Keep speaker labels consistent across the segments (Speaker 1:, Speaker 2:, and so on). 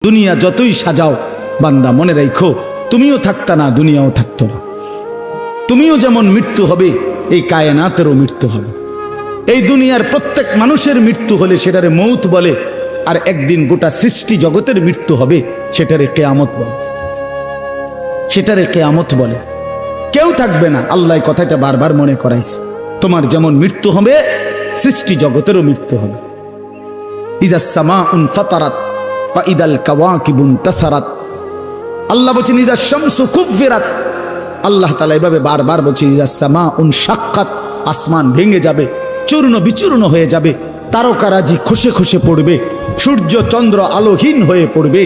Speaker 1: দুনিয়া যতই সাজাও বান্দা মনে রাখো তুমিও থাকতা না, দুনিয়াও থাকতো না। তুমিও যেমন মৃত্যু হবে, এই কায়নাতেরও মৃত্যু হবে। এই দুনিয়ার প্রত্যেক মানুষের মৃত্যু হলে সেটারে মৌত বলে, আর একদিন গোটা সৃষ্টি জগতের মৃত্যু হবে সেটারে কিয়ামত বলে। সেটারে কিয়ামত বলে। কেউ থাকবে না, আল্লাহ কথাটা বারবার মনে করাইছে। তোমার যেমন মৃত্যু হবে, সৃষ্টি জগতেরও মৃত্যু হবে। ইজাস সামাউন ফাতারাত ওয়া ইদাল কাওয়াকিবুন তাসারাত। আল্লাহ বলেছেন ইজাস শামসু কুফিরাত। আল্লাহ তাআলা এভাবে বারবার বলছে ইজাস সামাউন শাক্কাত, আসমান ভেঙে যাবে, চূর্ণ বিচূর্ণ হয়ে যাবে, তারকারাজি খসে খসে পড়বে, সূর্য চন্দ্র আলোহীন হয়ে পড়বে।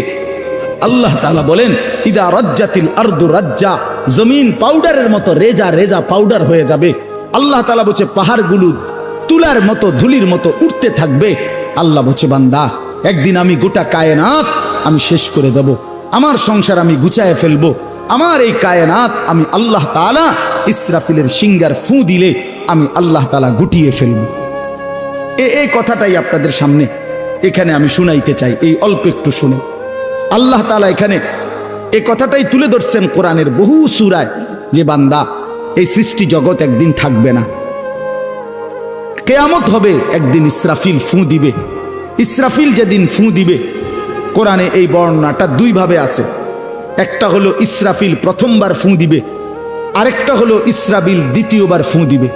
Speaker 1: আল্লাহ তাআলা বলেন ইদা রাজ্জাতিল আরদু রাজ্জা, জমিন পাউডারের মতো রেজা রেজা পাউডার হয়ে যাবে। আল্লাহ তাআলা বলছে পাহাড়গুলো তুলার মতো ধুলির মতো উঠতে থাকবে। আল্লাহ বলছে বান্দা একদিন আমি গোটা কায়নাত আমি শেষ করে দেব, আমার সংসার আমি গুছায় ফেলবো, আমার এই কায়নাত আমি আল্লাহ তাআলা ইসরাফিলের সিঙ্গার ফু দিলে আমি আল্লাহ তাআলা গুটিয়ে ফেলবো। এই কথাটাই আপনাদের সামনে এখানে আমি শুনাইতে চাই, এই অল্প একটু শুনে। আল্লাহ তাআলা এখানে এই কথাটাই তুলে ধরছেন কোরআনের বহু সূরায়, যে বান্দা এই সৃষ্টি জগৎ একদিন থাকবে না, কিয়ামত হবে, একদিন ইসরাফিল ফু দিবে। ইসরাফিল যেদিন ফু দিবে, কোরআনে এই বর্ণনাটা দুই ভাবে আছে। একটা হলো ইসরাফিল প্রথমবার ফু দিবে, আরেকটা হলো ইসরাফিল দ্বিতীয়বার ফু দিবে।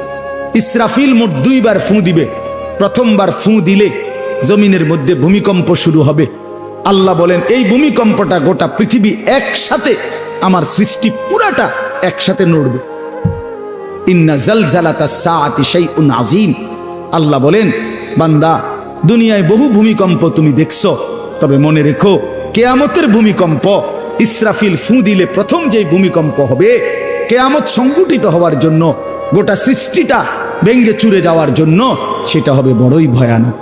Speaker 1: ইসরাফিল মোট দুইবার ফু দিবে। প্রথমবার ফু দিলে জমিনের মধ্যে ভূমিকম্প শুরু হবে। আল্লাহ বলেন এই ভূমিকম্পটা গোটা পৃথিবী একসাথে, আমার সৃষ্টি পুরাটা একসাথে নড়বে। ইন্না জালজালাতাস সাআতি শাইউন আযীম। আল্লাহ বলেন বান্দা দুনিয়ায় বহু ভূমিকম্প তুমি দেখছো, তবে মনে রেখো কিয়ামতের ভূমিকম্প, ইসরাফিল ফু দিলে প্রথম যে ভূমিকম্প হবে, কিয়ামত সংঘটিত হওয়ার জন্য, গোটা সৃষ্টিটা ভেঙে চুরে যাওয়ার জন্য, সেটা হবে বড়ই ভয়ানক।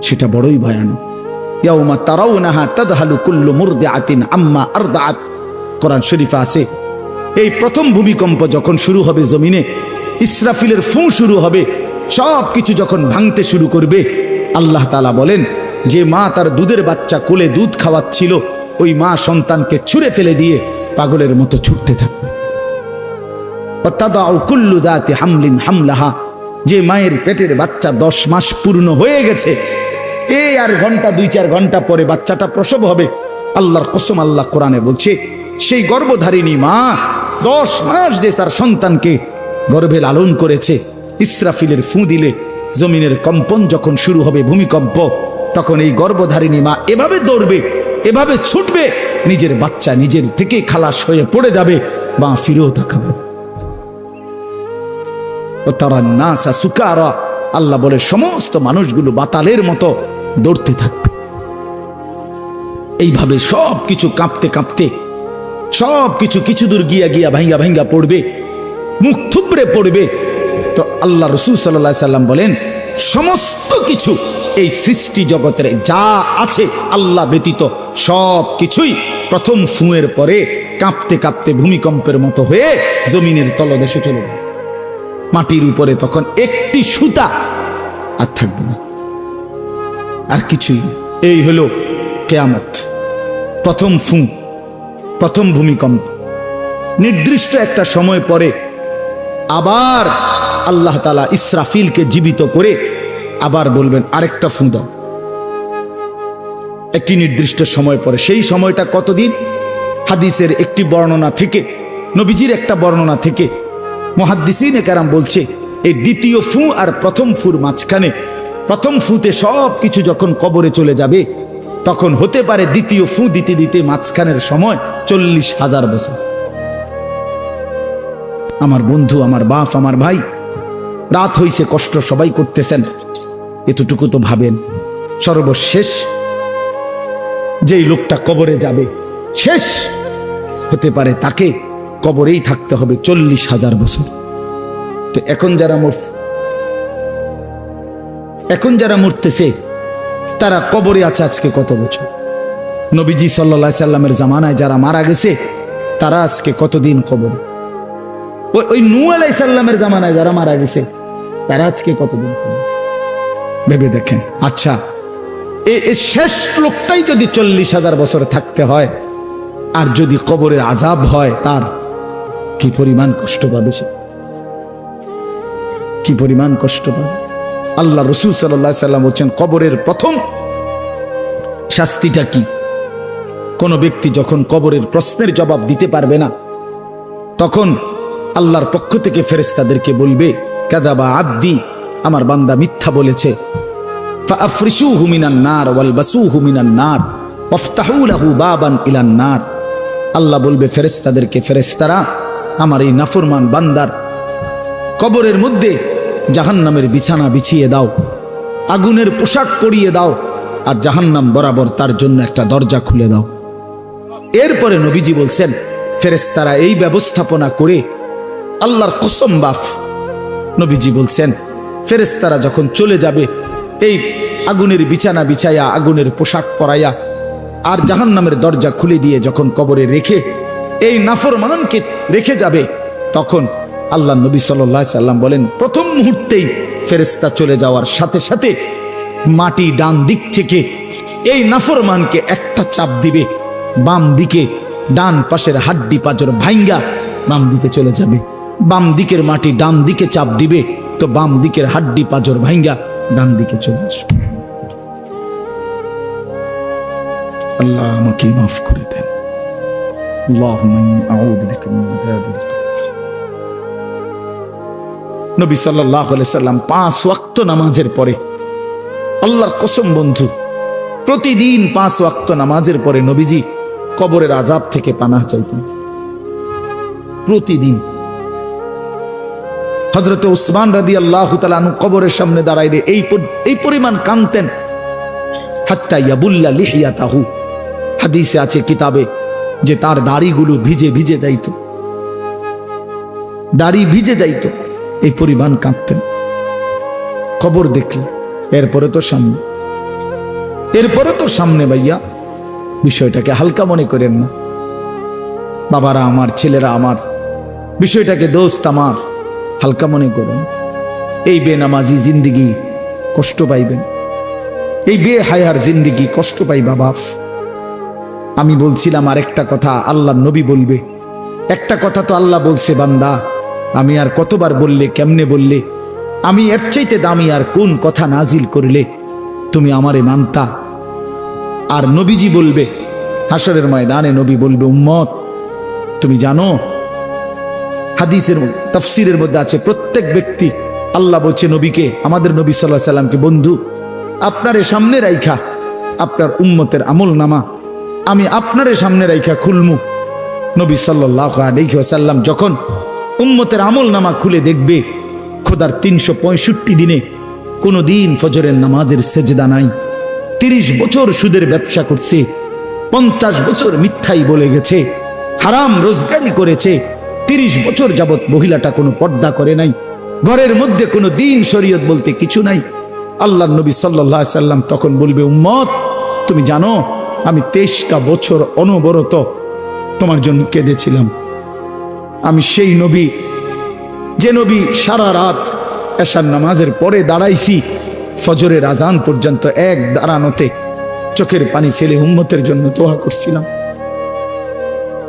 Speaker 1: সেটা বড়ই ভয়ানক। ইয়াউমা তারাউনাহা তাদহালু কুল্লু মুরদিআতিন আম্মা আরদাআত। কোরআন শরীফে আছে এই প্রথম ভূমিকম্প যখন শুরু হবে জমিনে, ইসরাফিলের ফু শুরু হবে, সব কিছু যখন ভাঙতে শুরু করবে, আল্লাহ তাআলা বলেন যে মা তার দুধের বাচ্চা কোলে দুধ খাওয়াচ্ছিল, ওই মা সন্তানকে ছুঁড়ে ফেলে দিয়ে পাগলের মতো ছুটতে থাকবে। ওয়াতাদাউ কুল্লু যাতি হামলিন হামলাহা, যে মায়ের পেটের বাচ্চা 10 মাস পূর্ণ হয়ে গেছে, এই আর ঘন্টা 2-4 ঘন্টা পরে বাচ্চাটা প্রসব হবে। আল্লাহর কসম, আল্লাহ কোরআনে বলছে সেই গর্ভধারিণী মা 10 মাস যে তার সন্তানকে গর্ভে লালন করেছে, ইসরাফিলের ফু দিলে জমিনের কম্পন যখন শুরু হবে, ভূমিকম্প, তখন এই গর্ভধারিণী মা এভাবে দৌড়বে, এভাবে ছুটবে, নিজের বাচ্চা নিজের থেকে খালাস হয়ে পড়ে যাবে, বা ফিরেও তাকাবে। তারান নাসা সুকারা, আল্লাহ বলে সমস্ত মানুষগুলো বাতালের মতো দৌড়তে থাকবে। এইভাবে সব কিছু কাঁপতে কাঁপতে সব কিছু কিছু দূর গিয়া গিয়া ভাঙ্গা ভাঙ্গা পড়বে, মুখ থুবড়ে পড়বে। তো আল্লাহ রাসূল সাল্লাল্লাহু আলাইহি সাল্লাম বলেন সমস্ত কিছু এই সৃষ্টি জগতের যা আছে আল্লাহ ব্যতীত সব কিছুই প্রথম ফুঁয়ের পরে কাঁপতে কাঁপতে ভূমিকম্পের মতো হয়ে জমিনের তলদেশে চলে যাবে। মাটির উপরে তখন একটি সুতা আর থাকবে না, আর কিছুই না। এই হলো কিয়ামত, প্রথম ফু, প্রথম ভূমিকম্প। নির্দিষ্ট একটা সময় পরে আবার আল্লাহ তাআলা ইসরাফিলকে জীবিত করে আবার বলবেন আরেকটা ফু দাও, একটি নির্দিষ্ট সময় পরে। সেই সময়টা কতদিন? হাদিসের একটি বর্ণনা থেকে, নবীজির একটা বর্ণনা থেকে মুহাদ্দিসিনে কেরাম বলছে এই দ্বিতীয় ফু আর প্রথম ফুর মাঝখানে, প্রথম ফুতে সব কিছু যখন কবরে চলে যাবে, তখন হতে পারে দ্বিতীয় ফু দিতে দিতে মাঝখানের সময় 40,000 বছর। আমার বন্ধু, আমার বাপ, আমার ভাই, রাত হইছে, কষ্ট সবাই করতেছেন, এতটুকু তো ভাবেন সর্বশেষ যেই লোকটা কবরে যাবে, শেষ হতে পারে তাকে কবরেই থাকতে হবে 40,000 বছর। তো এখন যারা মরতেছে তারা কবরে আছে আজকে কত বছর? নবীজি সাল্লাল্লাহু আলাইহি সাল্লামের জামানায় যারা মারা গেছে তারা আজকে কতদিন কবরে? ওই নূহ আলাইহিস সালামের জামানায় যারা মারা গেছে তারা আজকে কতদিন কবরে? ভেবে দেখেন। আচ্ছা, এই শেষ লোকটাই যদি 40,000 বছর থাকতে হয়, আর যদি কবরের আযাব হয়, তার কি পরিমাণ কষ্ট পাবে সে, কি পরিমাণ কষ্ট পাবে। আল্লাহ রাসূল সাল্লাল্লাহু আলাইহি সাল্লাম বলেন, কবরের প্রথম শাস্তিটা কি? কোন ব্যক্তি যখন কবরের প্রশ্নের জবাব দিতে পারবে না, তখন আল্লাহর পক্ষ থেকে ফেরেশতাদেরকে বলবে, কাযাবা আব্দি, আমার বান্দা মিথ্যা বলেছে। ফাআফরিশুহু মিনান নার ওয়ালবাসুহু মিনান নার ওয়াফতাহু লাহু বাবান ইলান নার। আল্লাহ বলবে ফেরেশতাদেরকে, ফেরেশতারা আমার এই নাফরমান বান্দার কবরের মধ্যে জাহান্নামের বিছানা বিছিয়ে দাও, আগুনের পোশাক পরিয়ে দাও, আর জাহান্নাম বরাবর তার জন্য একটা দরজা খুলে দাও। এরপরে নবীজি বলছেন, ফেরেশতারা এই ব্যবস্থাপনা করে, আল্লাহর কসম বাফ, নবীজি বলছেন ফেরেশতারা যখন চলে যাবে, এই আগুনের বিছানা বিছাইয়া, আগুনের পোশাক পরাইয়া, আর জাহান্নামের দরজা খুলে দিয়ে যখন কবরে রেখে এই নাফরমানকে রেখে যাবে, তখন আল্লাহ নবী সাল্লাল্লাহু আলাইহি সাল্লাম বলেন, প্রথম মুহূর্তেই ফেরেশতা চলে যাওয়ার সাথে সাথে মাটি ডান দিক থেকে এই নাফরমানকে একটা চাপ দিবে, বাম দিকে ডান পাশের হাড্ডি পাঁজর ভাঙ্গা বাম দিকে চলে যাবে। বাম দিকের মাটি ডান দিকে চাপ দিবে, তো বাম দিকের হাড্ডি পাঁজর ভাঙ্গা ডান দিকে চলে আসবে। আল্লাহ আমাকে মাফ করে দেন। আল্লাহুম্মা ইন্নী আউযু বিকা মিন আযাবিল কবর। নবী সাল্লাল্লাহু আলাইহি সাল্লাম 5 ওয়াক্ত নামাজের পরে, আল্লাহর কসম বন্ধু, প্রতিদিন 5 ওয়াক্ত নামাজের পরে নবীজি কবরের আযাব থেকে পানাহ চাইতেন। প্রতিদিন। হযরত উসমান রাদিয়াল্লাহু তাআলা আনহু কবরের সামনে দাঁড়াইলে এই পরিমাণ কাঁদতেন, হাত্তা ইয়াবুল্লা লিহিয়াতাহু। হাদিসে আছে কিতাবে যে তার দাড়িগুলো ভিজে ভিজে যাইত, দাড়ি ভিজে যাইত, এই পরিমাণ কাঁদতেন কবর দেখলে। এরপরে তো সামনে ভাইয়া, বিষয়টাকে হালকা মনে করেন না। বাবারা আমার, ছেলেরা আমার, বিষয়টাকে দোস্ত আমার, হালকা মনে করেন। এই বেনামাজি জিন্দিগি কষ্ট পাইবেন, এই বেহায়ার জিন্দিগি কষ্ট পাইবা বাপ। আমি বলছিলাম আরেকটা কথা আল্লাহ নবী বলবে, একটা কথা তো আল্লাহ বলছে, বান্দা আমি আর কতবার বললে, কেমনে বললে, আমি এর চাইতে দামি আর কোন কথা নাজিল করলে তুমি আমারে মানতা। আর নবীজি বলবে হাসরের ময়দানে, নবী বলবে, উম্মত তুমি জানো, হাদিসের তাফসীরের মধ্যে আছে, প্রত্যেক ব্যক্তি, আল্লাহ বলছে নবীকে, আমাদের নবী সাল্লাল্লাহু আলাইহি সাল্লামকে, বন্ধু আপনারে সামনে রাইখা আপনার উম্মতের আমল নামা আমি আপনারে সামনে রাইখা খুলমু। নবী সাল্লাল্লাহু আলাইহি ওয়াসাল্লাম যখন উম্মতের আমল নামা খুলে দেখবে, খোদার 365 দিনে কোনো দিন ফজরের নামাজের সেজদা নাই, 30 বছর সুদের ব্যবসা করছে, 50 বছর মিথ্যাই বলে গেছে, হারাম রোজগারি করেছে, 30 বছর যাবত মহিলাটা কোনো পর্দা করে নাই, ঘরের মধ্যে কোনো দিন শরীয়ত বলতে কিছু নাই। আল্লাহর নবী সাল্লাল্লাহু আলাইহি সাল্লাম তখন বলবে, উম্মত তুমি জানো আমি 23টা বছর অনবরত তোমার জন্য কেঁদেছিলাম। আমি সেই নবী, যে নবী সারা রাত এশার নামাজের পরে দাঁড়াইছি ফজরের আজান পর্যন্ত, এক দাঁড়ানোতে চোখের পানি ফেলে উম্মতের জন্য দোয়া করছিলাম।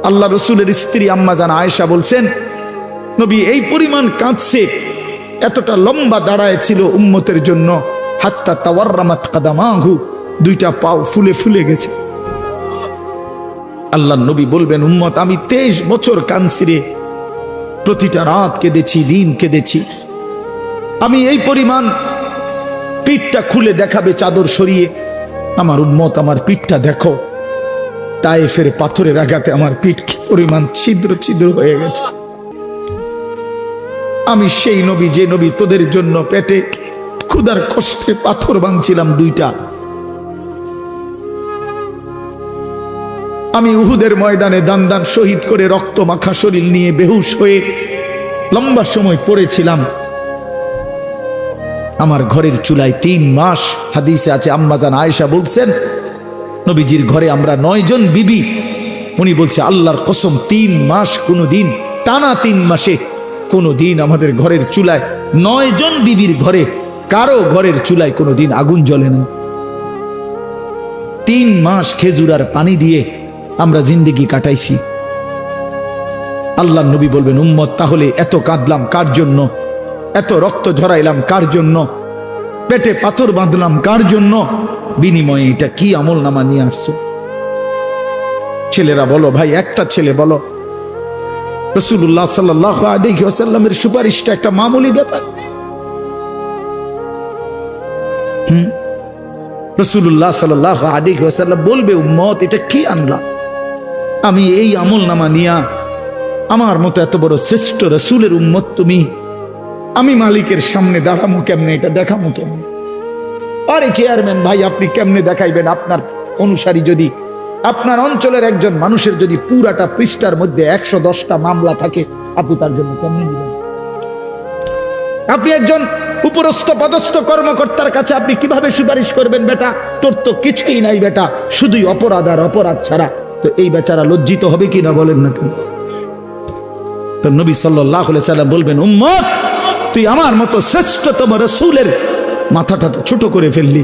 Speaker 1: আল্লাহ রসুলের স্ত্রী আম্মা জান আয়েশা বলছেন, নবী এই পরিমাণ কাঁদছে, এতটা লম্বা দাঁড়ায় ছিল উম্মতের জন্য, হাত্তা তাওয়াররামাত কাদামাহু, 2টা পাও ফুলে ফুলে গেছে। আল্লাহ নবী বলবেন, উম্মত আমি 23 বছর কাঁদছি রে, প্রতিটা রাত কেঁদেছি, দিন কেঁদেছি। আমি এই পরিমাণ, পিঠটা খুলে দেখাবে চাদর সরিয়ে, আমার উম্মত আমার পিঠটা দেখো, তায়েফের পাথরের আঘাতে আমার পিঠ কি পরিমাণ ছিদ্র ছিদ্র হয়ে গেছে। আমি সেই নবী, যে নবী তোদের জন্য পেটে ক্ষুধার কষ্টে পাথর ভাঙছিলাম 2টা। আমি উহুদের ময়দানে দান দান শহীদ করে রক্ত মাখা শরীর নিয়ে বেহুশ হয়ে লম্বা সময় পড়েছিলাম। আমার ঘরের চুলায় 3 মাস, হাদিসে আছে আম্মা জান আয়েশা বলছেন, নবীজির ঘরে আমরা 9 জন বিবি, উনি বলছে আল্লাহর কসম 3 মাস, কোনো দিন টানা 3 মাসে কোনো দিন আমাদের ঘরের চুলায়, 9 জন বিবির ঘরে কারো ঘরের চুলায় কোনো দিন আগুন জ্বলে না। 3 মাস খেজুর আর পানি দিয়ে আমরা জিন্দেগি কাটাইছি। আল্লাহর নবী বলবেন, উম্মত তাহলে এত কাঁদলাম কার জন্য, এত রক্ত ঝরাইলাম কার জন্য, পেটে পাথর বাঁধলাম কার জন্য, বিনিময়ে এটা কি আমল নামা নিয়ে আসছো? ছেলেরা বলো, ভাই একটা ছেলে বলো, রাসূলুল্লাহ সাল্লাল্লাহু আলাইহি ওয়াসাল্লামের সুপারিশটা একটা মামুলি ব্যাপার? রাসূলুল্লাহ সাল্লাল্লাহু আলাইহি ওয়াসাল্লাম বলবে, উম্মত এটা কি আনলা? আমি এই আমল নামা নিয়া আমার মতো এত বড় শ্রেষ্ঠ রাসূলের উম্মত তুমি, আমি মালিকের সামনে দাঁড়ামু কেমনে, এটা দেখামু কেমনে? আরে চেয়ারম্যান ভাই, আপনি কেমনে দেখাইবেন? আপনার অনুসারী যদি, আপনার অঞ্চলের একজন মানুষের যদি পুরাটা পৃষ্ঠার মধ্যে 110টা মামলা থাকে, আপনি তার জন্য কেমনে দিবেন? আপনি একজন উপরস্থ পদস্থ কর্মকর্তার কাছে আপনি কিভাবে সুপারিশ করবেন? বেটা তোর তো কিছুই নাই বেটা, শুধুই অপরাধ আর অপরাধ ছাড়া। তো এই বেচারা লজ্জিত হবে কিনা বলেন না কেন? তো নবী সাল্লাল্লাহু আলাইহি সাল্লাম বলবেন, উম্মত তুই আমার মতো শ্রেষ্ঠতম রাসূলের মাথাটা তো ছোট করে ফেললি,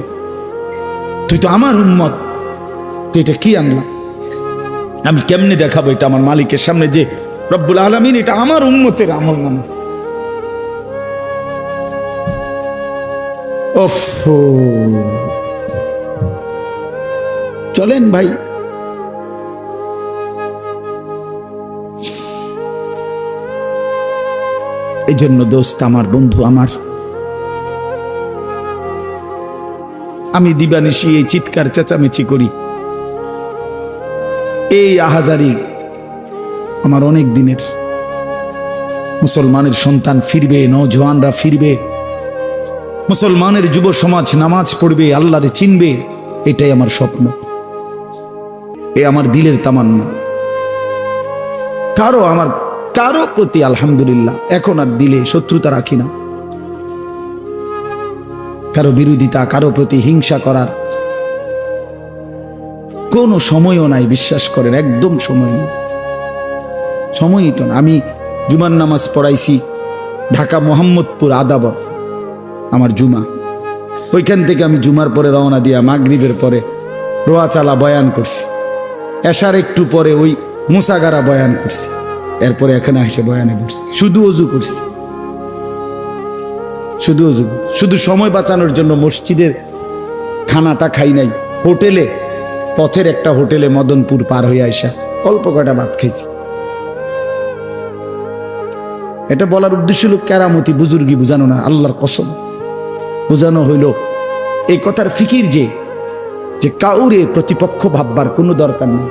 Speaker 1: তুই তো আমার উম্মত, তুই এটা কি আনলা? আমি কেমনে দেখাবো এটা আমার মালিকের সামনে যে রব্বুল আলামিন এটা আমার উম্মতের আমল নামা? চলেন ভাই, এই জন্য দোস্ত আমার, বন্ধু আমার, আমি দিবানিশি এই চিৎকার চেঁচামেচি করি, এই আহাজারি আমার অনেক দিনের। মুসলমানের সন্তান ফিরবে, নওজওয়ানরা ফিরবে, মুসলমানের যুব সমাজ নামাজ পড়বে, আল্লাহরে চিনবে, এটাই আমার স্বপ্ন, এ আমার দিলের তামান্না। কারো প্রতি আলহামদুলিল্লাহ এখন আর দিলে শত্রুতা রাখি না, কারো বিরোধিতা, কারো প্রতি হিংসা করার কোনো সময়ও নাই, বিশ্বাস করেন, একদম সময় নেই, সময়ই তো না। আমি জুমার নামাজ পড়াইছি ঢাকা মোহাম্মদপুর আদাবর, আমার জুমা, ওইখান থেকে আমি জুমার পরে রওনা দিয়া মাগরিবের পরে রোয়াচালা বয়ান করছি, এশার একটু পরে ওই মুসাগারা বয়ান করছি, এরপরে এখানে এসে বয়ানে বসছি, শুধু অজু করছি, শুধু অজু, শুধু সময় বাঁচানোর জন্য মসজিদের খানাটা খাই নাই, হোটেলে, পথের একটা হোটেলে মদনপুর পার হয়ে আইসা অল্প কয়টা ভাত খাইছি। এটা বলার উদ্দেশ্য হলো কেরামতি বুজুর্গি বুঝানো না, আল্লাহর কসম বুঝানো হইল এই কথার ফিকির যে কাউরে প্রতিপক্ষ ভাববার কোনো দরকার নেই,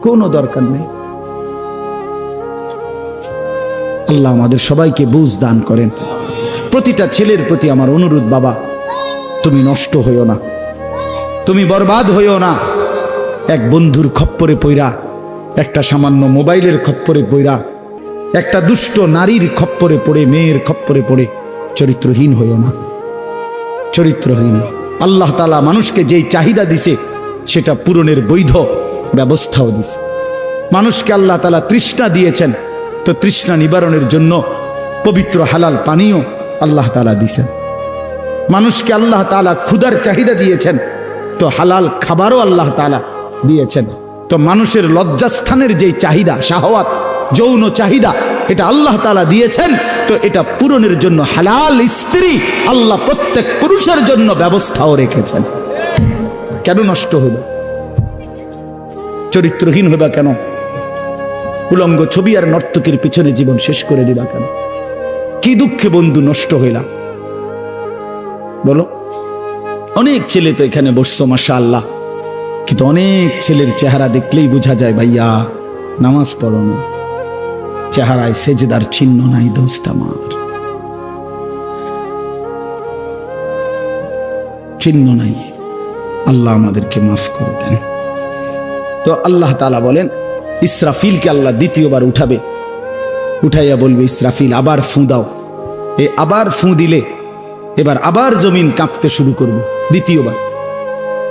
Speaker 1: কোনো দরকার নেই। আল্লাহ আমাদের সবাইকে বুঝ দান করেন। প্রতিটা ছেলের প্রতি আমার অনুরোধ, বাবা তুমি নষ্ট হইও না, তুমি বরবাদ হইও না। এক বন্ধুর খপ্পরে পইরা, একটা সামান্য মোবাইলের খপ্পরে পইরা, একটা দুষ্ট নারীর খপ্পরে পড়ে, মেয়ের খপ্পরে পড়ে চরিত্রহীন হইও না, চরিত্রহীন। আল্লাহ তাআলা মানুষকে যেই চাহিদা দিছে সেটা পূরণের বৈধ ব্যবস্থাও দিছে। মানুষকে আল্লাহ তাআলা তৃষ্ণা দিয়েছেন, তো তৃষ্ণা নিবারণের জন্য পবিত্র হালাল পানীয় আল্লাহ তাআলা দিয়েছেন। মানুষকে আল্লাহ তাআলা ক্ষুধার চাহিদা দিয়েছেন, তো হালাল খাবারও আল্লাহ তাআলা দিয়েছেন। তো মানুষের লজ্জাস্থানের যেই চাহিদা, শাহওয়াত, যৌন চাহিদা, এটা আল্লাহ তাআলা দিয়েছেন, তো এটা পূরণের জন্য হালাল স্ত্রী আল্লাহ প্রত্যেক পুরুষের জন্য ব্যবস্থাও রেখেছেন। কেন নষ্ট হইল? চরিত্রহীন হইবা কেন? উলঙ্গ ছবি আর নর্তকীর পিছনে জীবন শেষ করে দিবা কেন? কি দুঃখে বন্ধু নষ্ট হইলা বলো? অনেক ছেলে তো এখানে বসছো মাশাআল্লাহ, কিন্তু অনেক ছেলের চেহারা দেখলেই বোঝা যায় ভাইয়া নামাজ পড়ো না, চেহারায় সেজদার চিহ্ন নাই। দোস্ত আমার, চিহ্ন নাই। আল্লাহ আমাদেরকে মাফ করে দেন। তো আল্লাহ তাআলা বলেন, ইসরাফিলকে আল্লাহ দ্বিতীয়বার উঠাবে, উঠাইয়া বলবে, ইসরাফিল আবার ফুঁ দাও। এই আবার ফুঁ দিলে এবার আবার জমিন কাঁপতে শুরু করবে দ্বিতীয়বার।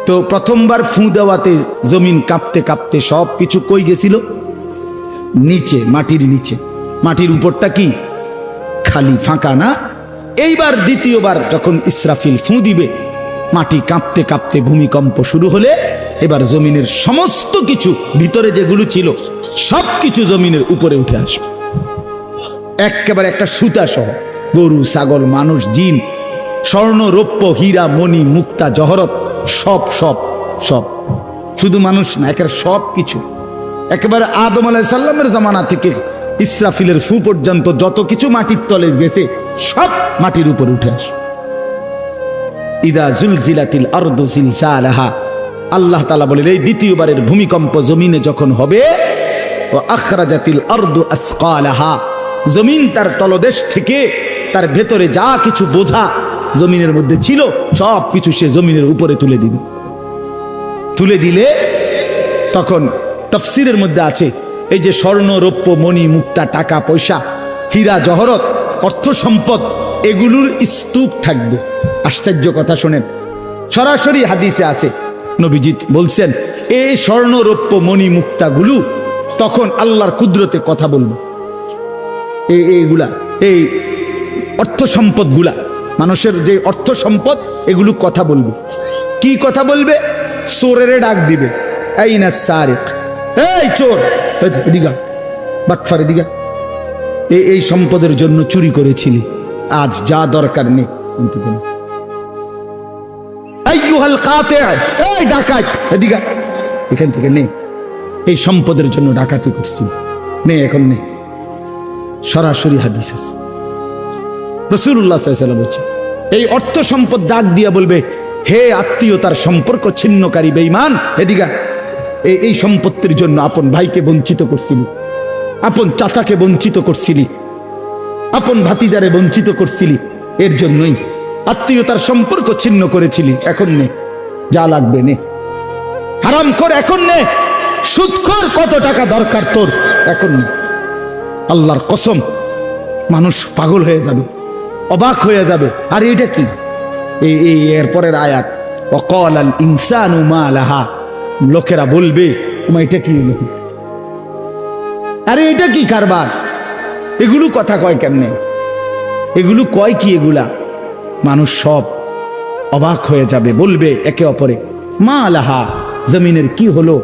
Speaker 1: তো প্রথমবার ফুঁ দেওয়াতে জমিন কাঁপতে কাঁপতে সব কিছু কই গেছিল? নিচে, মাটির নিচে। মাটির উপরটা কি? খালি, ফাঁকা না? এইবার দ্বিতীয়বার যখন ইসরাফিল ফুঁ দিবে, মাটি কাঁপতে কাঁপতে ভূমিকম্প শুরু হলে এবার জমিনের সমস্ত কিছু ভিতরে যেগুলো ছিল সব কিছু জমিনের উপরে উঠে আসবে, একেবারে একটা সুতা সহ। গরু, ছাগল, মানুষ, জিন, স্বর্ণ, রৌপ্য, হীরা, মণি, মুক্তা, জহরত, সব সব সব, শুধু মানুষ না, একেবারে সব কিছু, একেবারে আদম আলাইহিস সালামের জামানা থেকে ইসরাফিলের ফু পর্যন্ত যত কিছু মাটির তলে গেছে সব মাটির উপর উঠে আসে। ইদা জুলজিলাতিল আরদু জিলজালাহা, আল্লাহ তাআলা বলেন এই দ্বিতীয়বারের ভূমিকম্প জমিনে যখন হবে, ও আখরাজাতিল আরদু আসকালাহা, জমিন তার তলদেশ থেকে তার ভেতরে যা কিছু বোঝা জমিনের মধ্যে ছিল সব কিছু সে জমিনের উপরে তুলে দিবে। তুলে দিলে তখন তাফসীরের মধ্যে আছে এই যে স্বর্ণ, রৌপ্য, মণি, মুক্তা, টাকা পয়সা, হীরা, জহরত, অর্থ সম্পদ, এগুলোর স্তূপ থাকবে। আশ্চর্য কথা শোনেন, সরাসরি হাদিসে আছে, নবীজি বলছেন এই স্বর্ণ, রৌপ্য, মণি, মুক্তাগুলো তখন আল্লাহর কুদরতে কথা বলবে। এইগুলা, এই অর্থ সম্পদগুলা, মানুষের যে অর্থ সম্পদ, এগুলো কথা বলবে। কি কথা বলবে? চোরেরে ডাক দিবে, আইনা সারিক, এই চোর, এদিকে বাটফার, এদিকে এই সম্পদের জন্য চুরি করেছিলি, আজ যা দরকার নেই। আইয়ুহাল কাতি, এই ডাকাত, এদিকে, এখান থেকে নে, এই সম্পদের জন্য ডাকাতি করছি, নে এখন নে। সরাসরি হাদিস আছে, রাসূলুল্লাহ সাল্লাল্লাহু আলাইহি ওয়াসাল্লাম বলছেন এই অর্থ সম্পদ ডাক দিয়া বলবে, হে আত্মীয়তার সম্পর্ক ছিন্নকারী বেঈমান, এদিকে, এই সম্পত্তির জন্য আপন ভাইকে বঞ্চিত করছিলি, আপন চাচাকে বঞ্চিত করছিলি, আপন ভাতিজারে বঞ্চিত করছিলি, এর জন্যই আত্মীয়তার সম্পর্ক ছিন্ন করেছিলি, এখন নে, যা লাগবে নে, হারাম কর এখন নে, সুদখোর কত টাকা দরকার তোর এখন নে। আল্লাহর কসম, মানুষ পাগল হয়ে যাবে, অবাক হয়ে যাবে। আর এটা কি? এই এরপরের আয়াত, ওয়াকালাল ইনসানু মা লাহা, লোকেরা বলবে এটা কি হলো, আরে এটা কি কারবার, এগুলো কথা কয় কেমনে, এগুলো কয় কি, এগুলা মানুষ সব অবাক হয়ে যাবে, বলবে একে অপরে মা লাহা, জমিনের কি হলো,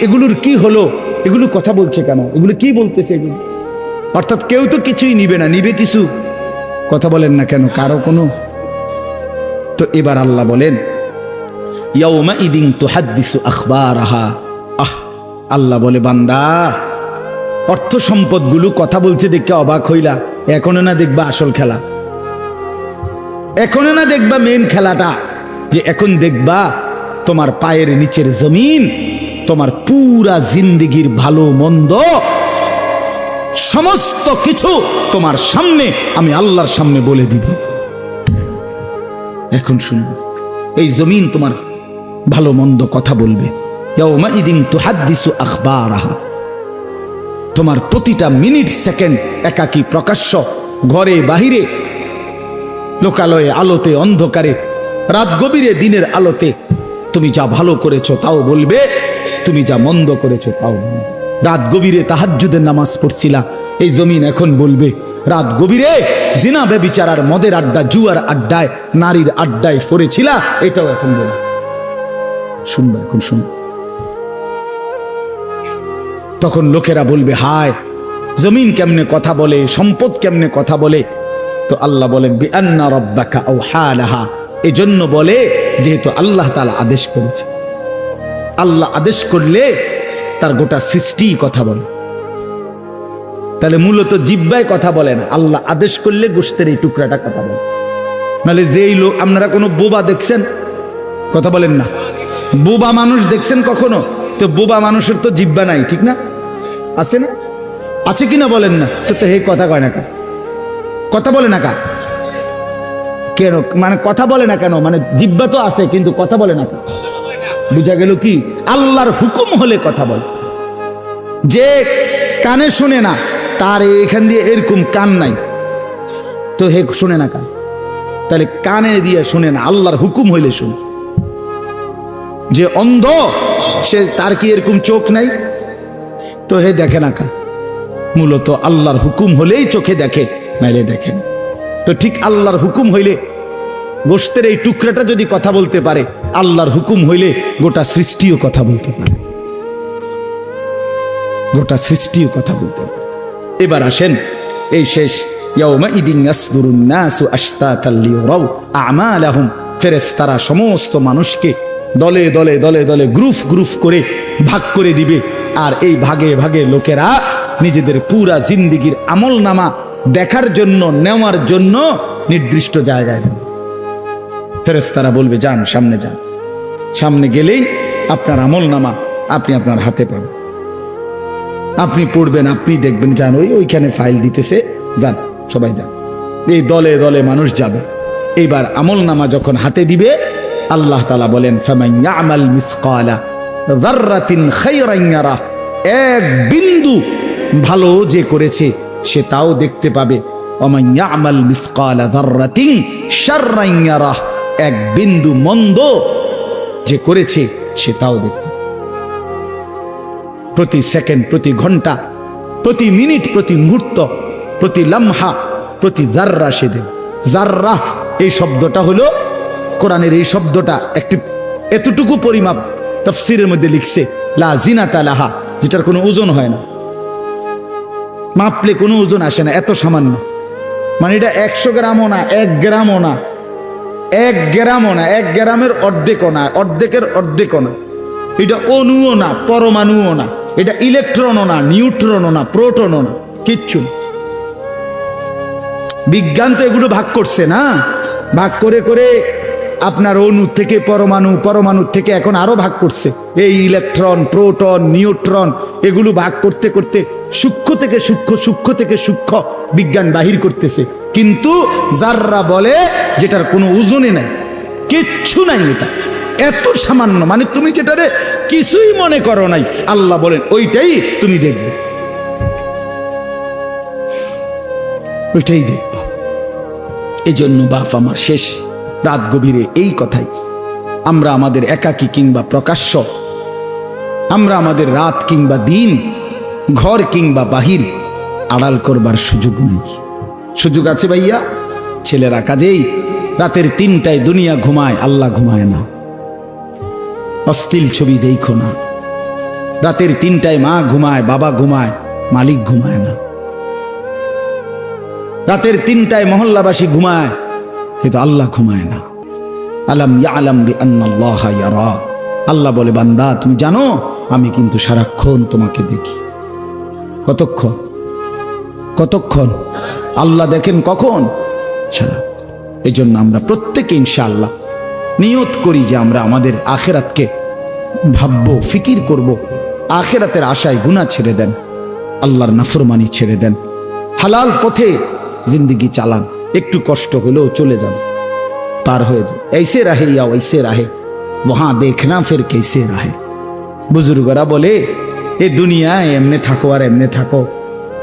Speaker 1: এগুলোর কি হলো, এগুলো কথা বলছে কেন, এগুলো কি বলতেছে এগুলো? অর্থাৎ কেউ তো কিছুই নিবে না, নিবে কিছু, কথা বলেন না কেন কারো কোনো। তো এবার আল্লাহ বলেন ইয়াউমা ইদিন তুহাদ্দিসু আখবারাহা, আল্লাহ বলে বান্দা অর্থ সম্পদগুলো কথা বলছে দেখে অবাক হইলা, এখনো না দেখবা আসল খেলা, এখনো না দেখবা মেন খেলাটা, যে এখন দেখবা তোমার পায়ের নিচের জমিন, তোমার পুরা জিন্দেগির ভালো মন্দ সমস্ত কিছু তোমার সামনে আমি আল্লাহর সামনে বলে দিব। এখন শুনবে, এই জমিন তোমার ভালো মন্দ কথা বলবে। ইয়াউমা ইদিন তুহাদ্দিসু আখবারাহা, তোমার প্রতিটা মিনিট সেকেন্ড একাকী প্রকাশ্য, ঘরে বাহিরে, লোকালয়ে, আলোতে, অন্ধকারে, রাত গভীরে, দিনের আলোতে, তুমি যা ভালো করেছো তাও বলবে, তুমি যা মন্দ করেছো তাও বলবে। রাত গভীরে তাহাজ্জুদের নামাজ পড়ছিলা, এই জমিন এখন বলবে রাত গভীরে জিনা ব্যভিচার, মদের আড্ডা, জুয়ার আড্ডায়, নারীর আড্ডায় পড়েছিলা, এটাও এখন বলবে। শুনবে, এখন শুনবে। তখন লোকেরা বলবে হায়, জমিন কেমনে কথা বলে, সম্পদ কেমনে কথা বলে। তো আল্লাহ বলেন বিআন্না রাব্বাকা আওহা লাহা, এজন্য বলে যেহেতু আল্লাহ তাআলা আদেশ করেছে। আল্লাহ আদেশ করলে তার গোটা সৃষ্টি কথা বলে, তাহলে মূলত জিহ্বায় কথা বলে না, আল্লাহ আদেশ করলে গোশতের এই টুকরাটা কথা বলে। নাহলে যেই লোক, আপনারা কোনো বোবা দেখছেন, কথা বলেন না, বোবা মানুষ দেখছেন কখনো? তো বোবা মানুষের তো জিহ্বা নাই, ঠিক না? আছে না? আছে কিনা বলেন না? তো হে কথা কয় না কা, কথা বলে না কা কেন, মানে কথা বলে না কেন, মানে জিহ্বা তো আছে কিন্তু কথা বলে না কা। বুঝা গেল কি? আল্লাহর হুকুম হলে কথা বলে। যে কানে শুনে না, তার এখান দিয়ে এরকম কান নাই, তো হে শুনে না কান, তাহলে কানে দিয়ে শুনে না, আল্লাহর হুকুম হইলে শুনে। যে অন্ধ, সে তার কি এরকম চোখ নাই, তো হে দেখে না কা। মূলত আল্লাহর হুকুম হলেই চোখে দেখে, নাইলে দেখেন। তো ঠিক আল্লাহর হুকুম হইলে গোশতের এই টুকরাটা যদি কথা বলতে পারে, আল্লাহর হুকুম হইলে গোটা সৃষ্টিও কথা বলতে পারে, গোটা সৃষ্টিও কথা বলতে পারে। এবার আসেন, এই শেষ ইয়াউমাইদিন ইয়াসদুরুন নাসু আশতাতাল লিয়ারাউ আমালাহুম, ফেরেশতারা সমস্ত মানুষকে দলে দলে দলে দলে গ্রুপ গ্রুপ করে ভাগ করে দিবে। আর এই ভাগে ভাগে লোকেরা নিজেদের পুরা জিন্দেগির আমলনামা দেখার জন্য, নেওয়ার জন্য নির্দিষ্ট জায়গায় যাবে। ফেরেশতারা বলবে যান, সামনে যান। সামনে গেলেই আপনার আমলনামা আপনি আপনার হাতে পাবেন, আপনি পড়বেন, আপনি দেখবেন, যান ওইখানে ফাইল দিতেছে, যান সবাই যান। এই দলে দলে মানুষ যাবে। এইবার আমলনামা যখন হাতে দিবে, আল্লাহ তাআলা বলেন ফামান ইয়ামাল মিসকালা যাররাতিন খায়রান ইয়ারা, এক বিন্দু ভালো যে করেছে সে তাও দেখতে পাবে। ওমান ইয়ামাল মিসকালা যাররাতিন শাররান ইয়ারা, এক বিন্দু মন্দ যে করেছে সে তাও দেখতে পাবে। প্রতি সেকেন্ড, প্রতি ঘন্টা, প্রতি মিনিট, প্রতি মুহূর্ত, প্রতি লামহা, প্রতি জাররা সে দেবে। জাররা এই শব্দটা হলো কোরআনের, এই শব্দটা একটি এতটুকু পরিমাপ তাফসীরের মধ্যে লিখছে লা জিনাতা লাহা, যেটার কোনো ওজন হয় না, মাপলে কোনো ওজন আসে না, এত সামান্য। মানে এটা 100 গ্রামও না, 1 গ্রামও না, 1 গ্রামও না, 1 গ্রামের অর্ধেকও না, অর্ধেকের অর্ধেকও না। এটা অণুও না, পরমাণুও না, এটা ইলেকট্রনও না, নিউট্রনও না, প্রোটনও না, কিচ্ছু না। বিজ্ঞান তো এগুলো ভাগ করছে না, ভাগ করে করে আপনার অণু থেকে পরমাণু, পরমাণু থেকে এখন আরো ভাগ করছে। এই ইলেকট্রন, প্রোটন, নিউট্রন এগুলো ভাগ করতে করতে সূক্ষ্ম থেকে সূক্ষ্ম, সূক্ষ্ম থেকে সূক্ষ্ম বিজ্ঞান বাহির করতেছে। কিন্তু জাররা বলে যেটার কোনো ওজনই নাই, কিচ্ছু নাই, এটা এত সামান্য। মানে তুমি যেটারে কিছুই মনে করো নাই, আল্লাহ বলেন ওইটাই তুমি দেখবে, ওইটাই দেখবে। এই জন্য বাপ আমার শেষ রাত গভীরে এই কথাই, আমরা আমাদের একাকী কিংবা প্রকাশ্য, আমরা আমাদের রাত কিংবা দিন, ঘর কিংবা বাহির আড়াল করবার সুযোগ নেই। সুযোগ আছে ভাইয়া? ছেলেরা কাজেই রাতের 3টায় দুনিয়া ঘুমায়, আল্লাহ ঘুমায় না। অশ্লীল ছবি দেখো না। রাতের 3টায় মা ঘুমায়, বাবা ঘুমায়, মালিক ঘুমায় না। রাতের 3টায় মহল্লাবাসী ঘুমায়, কিন্তু আল্লাহ ঘুমায় না। আলাম ইয়ালাম বিআন্নাল্লাহা ইয়ারা, আল্লাহ বলে বান্দা তুমি জানো আমি কিন্তু সারাক্ষণ তোমাকে দেখি। কতক্ষণ? কতক্ষণ? আল্লাহ দেখেন কখন? সারাক্ষণ। এই জন্য আমরা প্রত্যেকে ইনশাআল্লাহ নিয়ত করি যে আমরা আমাদের আখিরাতকে ভাববো, ফিকির করব। আখিরাতের আশায় গুনাহ ছেড়ে দেন, আল্লাহর নাফরমানি ছেড়ে দেন, হালাল পথে জিন্দেগি চালান। একটু কষ্ট হলেও চলে যান, পার হয়ে যান। ऐसे रहे या वैसे रहे वहां देखना फिर कैसे रहे। বুজুর্গরা বলে এ দুনিয়ায় এমনে থাকো আর এমনে থাকো,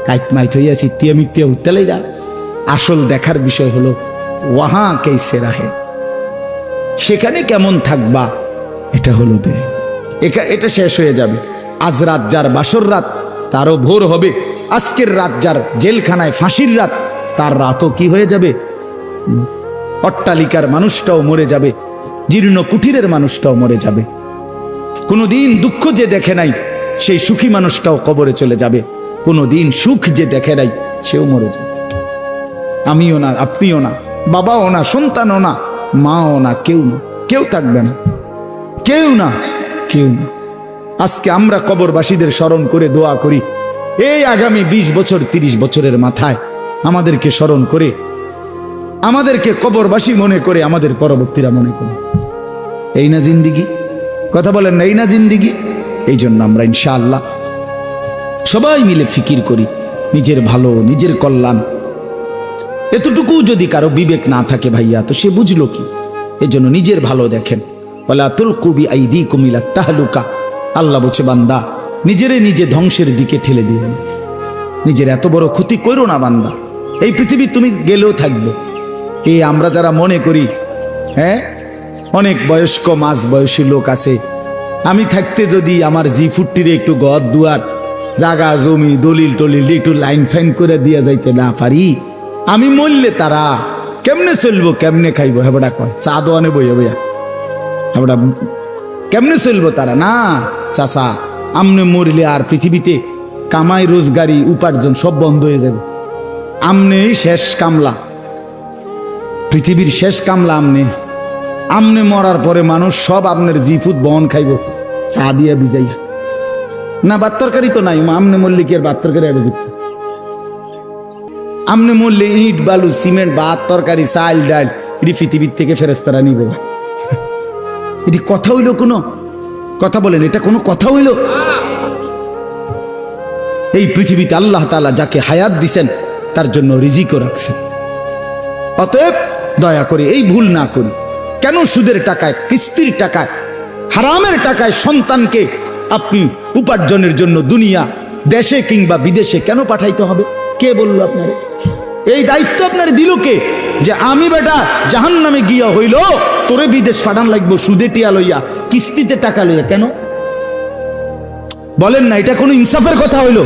Speaker 1: কাইট মাইট হইয়া চিত্তিয়া মিত্তিয়া উত্তালেই যা। আসল দেখার বিষয় হলো ওয়াহা কেসে রাহে, সেখানে কেমন থাকবা, এটা হলো দে। এটা শেষ হয়ে যাবে। আজ রাত যার বাসর রাত, তারও ভোর হবে। আজকের রাত যার জেলখানায় ফাঁসির রাত, তার রাতও কি হয়ে যাবে? অট্টালিকার মানুষটাও মরে যাবে, জীর্ণ কুঠিরের মানুষটাও মরে যাবে। কোনোদিন দুঃখ যে দেখে নাই সেই সুখী মানুষটাও কবরে চলে যাবে। কোনোদিন সুখ যে দেখে নাই সেও মরে যাবে। আমিও না, আপনিও না, বাবাও না, সন্তানও না, মাও না, কেউ না, কেউ থাকবে না, কেউ না, কেউ না। আজকে আমরা কবরবাসীদের স্মরণ করে দোয়া করি, এই আগামী 20 বছর 30 বছরের মাথায় আমাদেরকে স্মরণ করে, আমাদেরকে কবরবাসী মনে করে, আমাদের পরবর্তীরা মনে করে। এই না জিন্দিগি? কথা বলেন না, এই না জিন্দিগি? এই জন্য আমরা ইনশাআল্লাহ সবাই মিলে ফিকির করি নিজের ভালো, নিজের কল্যাণ। এতটুকু যদি কারো বিবেক না থাকে ভাইয়া, তো সে বুঝলো কি? এই জন্য নিজের ভালো দেখেন। ওয়ালা তুলকু বিআইদিকুম ইলা তাহলুকা, আল্লাহ বলছে বান্দা নিজেরে নিজে ধ্বংসের দিকে ঠেলে দিও না, নিজের এত বড় ক্ষতি করো না বান্দা। এই পৃথিবী তুমি গেলেও থাকবে। এই আমরা যারা মনে করি, হ্যাঁ অনেক বয়স্ক মাঝ বয়সী লোক আছে, আমি থাকতে যদি আমার জি40 একটু ঘর দুয়ার জাগা জমি দলিল টলিল একটু লাইন ফাইন করে দিয়া যাইতে না পারি, আমি মরলে তারা কেমনে চলবো কেমনে খাইবো হেবড়া কয় চা দোয়ানে বইয়া বইয়া হেবড়া কেমনে চলবো তারা না চাচা আমনে মরিলে আর পৃথিবীতে কামাই রোজগারি উপার্জন সব বন্ধ হয়ে যাবে আমনেই শেষ কামলা পৃথিবীর শেষ কামলা আমনে মরার পরে মানুষ সব আপনার জিফুত বহন খাইব চা দিয়া ভিজাইয়া না ভাত তরকারি তো নাই আমনে মরলে কি আর ভাত তরকারি আগে করতে আমনে মরলে ইট বালু সিমেন্ট ভাত তরকারি চাল ডাল এটি পৃথিবীর থেকে ফেরেস্তারা নিবে এটি কথা হইল কোনো কথা বলেন এটা কোনো কথা হইল এই পৃথিবীতে আল্লাহ তাআলা যাকে হায়াত দিছেন তার জন্য রিজিকও রাখছেন অতএব দয়া করে এই ভুল না করি কেন সুদের টাকায় কিস্তির টাকায় হারামের টাকায় সন্তানকে আপনি উপার্জনের জন্য দুনিয়া দেশে কিংবা বিদেশে কেন পাঠাইতে হবে কে বলল আপনারে এই দায়িত্ব আপনার দিল কে যে আমি বেটা জাহান্নামে গিয়া হইল তোরে বিদেশ পাঠান লাগবো সুদে টিয়া লইয়া কিস্তিতে টাকা লইয়া কেন বলেন না এটা কোনো ইনসাফের কথা হইল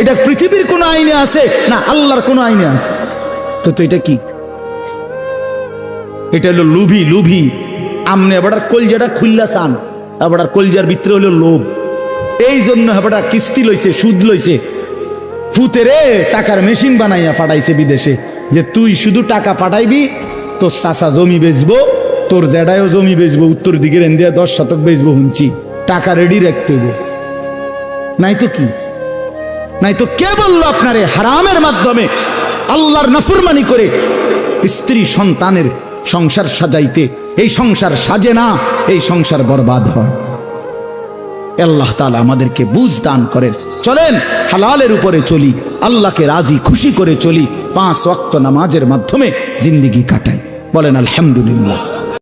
Speaker 1: এটা পৃথিবীর কোন আইনে আছে না আল্লাহর কোন আইনে আছে তো এটা কি এটা হলো লুভি আমনে আবার কলজাটা খুললা চান আবার কলজার ভিতরে হলো লোভ এই জন্য আবার কিস্তি লইছে সুদ লইছে ফুতেরে টাকার মেশিন বানাইয়া পাঠাইছে বিদেশে যে তুই শুধু টাকা পাঠাইবি তোর চাচা জমি বেচবো তোর জেডায়ও জমি বেচবো উত্তর দিকের এন্দিয়া 10 শতক বেচবো হুঁচি টাকা রেডি রাখতে হইব নাই তো কি নাই তো কে বললো আপনারে হারামের মাধ্যমে আল্লাহর নাফরমানি করে স্ত্রী সন্তানের সংসার সাজাইতে এই সংসার সাজে না এই সংসার বরবাদ হয় আল্লাহ তাআলা আমাদেরকে বুঝ দান করেন চলেন হালালের উপরে চলি আল্লাহকে রাজি খুশি করে চলি 5 ওয়াক্ত নামাজের মাধ্যমে জিন্দেগি কাটাই বলেন আলহামদুলিল্লাহ।